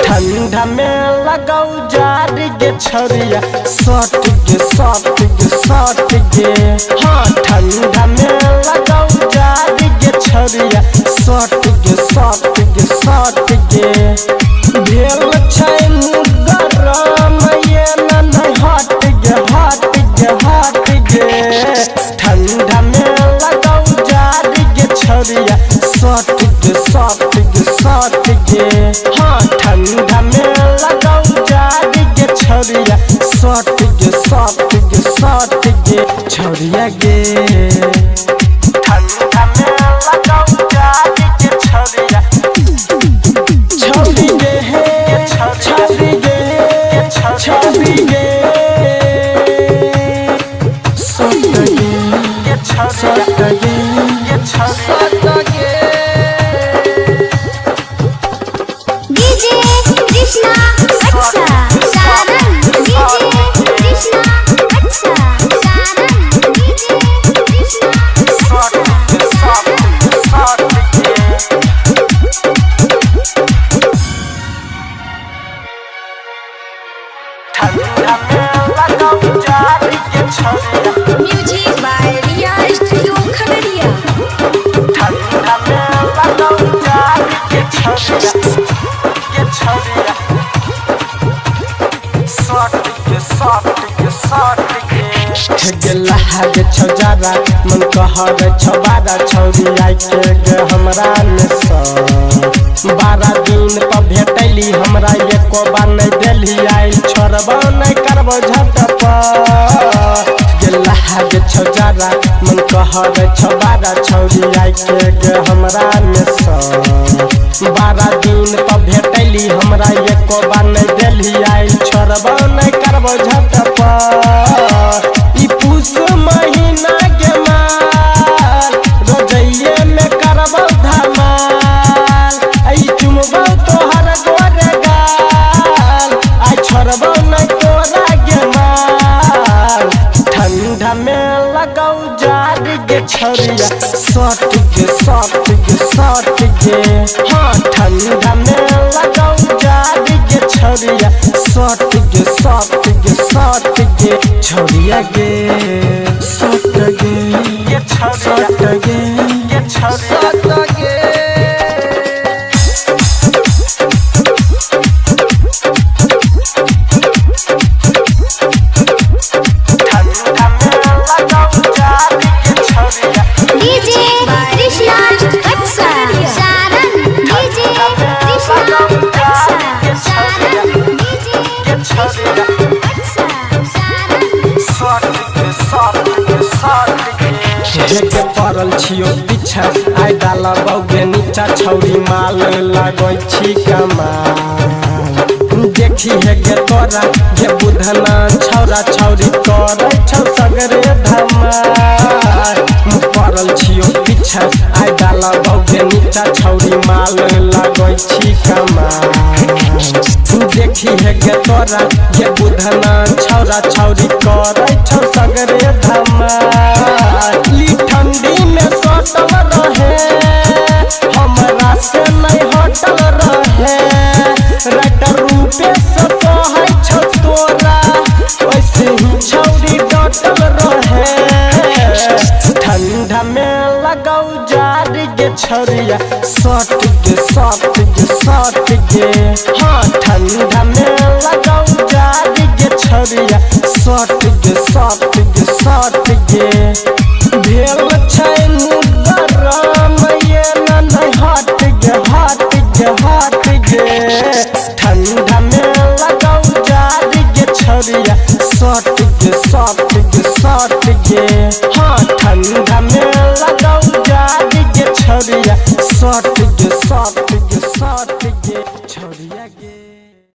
ठंडा में लगाऊ जार गे छरिया सट गे हाँ ठंडा में लगाऊ जार गे छरिया सट गे भेल छै गरम ये नहीं हट गे ठंडा में लगाऊ जार गे छरिया सट गे हाँ ठंडा में लगाऊ जार गे छरिया सट गे छरिया गे ठंडा में लगाऊ जार गे छरिया छौरी गे छौरी गे सट गे डीजे कृष्णा अच्छा सारंग डीजे कृष्णा अच्छा सारंग डीजे कृष्णा ठंडा में लगाऊ जार गे छरिया music by Riya studio Khagaria ठंडा में लगाऊ जार गे छरिया गेला गे छौजारा मन कहर छबारा छौरी आई के गे हमरा ने 12 दिन पर भेटैली हमरा एको बार नहीं देली आई छोड़बो नहीं करबो झटप गेला गे छौजारा मन कहर छबारा छौरी आई के गे हमरा ने 12 दिन पर भेटैली हमरा एको बार नहीं देली आई छोड़बो नहीं करबो झटप पूस महीना के माल रोजइये में करबो धमाल आई चुमबो तोहर गोरे गाल आई छोड़बो नहीं तोरा के माल ठंडा में लगाऊ जार गे छरिया सट गे हाँ ठंडा में लगाऊ जार गे छरिया सट गे छरिया गे सट गे ठंडा में लगाऊ जार गे छरिया डीजे कृष्णा अच्छा सारंग डीजे कृष्णा अच्छा सारंग डीजे कृष्णा अच्छा के पड़ल छियो पीछा आई डाला बौगे नीचा छौरी माल लागै छी कमाल देखी है गे तोरा जे बुधना छौरा छौरी करै छौ सगरे धमाल पड़ल छियो पीछा आई डाला बौगे नीचा छौरी माल लागै छी कमाल देखी है गे तोरा जे बुधना छौरा छौरी करै छौ सगरे धमाल ठंडी में सटल रहे हमरा से नहीं हटल रहे राइटर रूपे से कहै छौ तोरा वैसे ही छौरी डटल रहे ठंडा में लगाऊ जार गे छरिया सट गे हाँ ठंडा में लगाऊ जार गे छरिया सट गे भेल छै गरम ये नहीं हट गे ठंडा में लगाऊ जार गे छरिया सट गे हाँ ठंडा में लगाऊ जार गे छरिया सट गे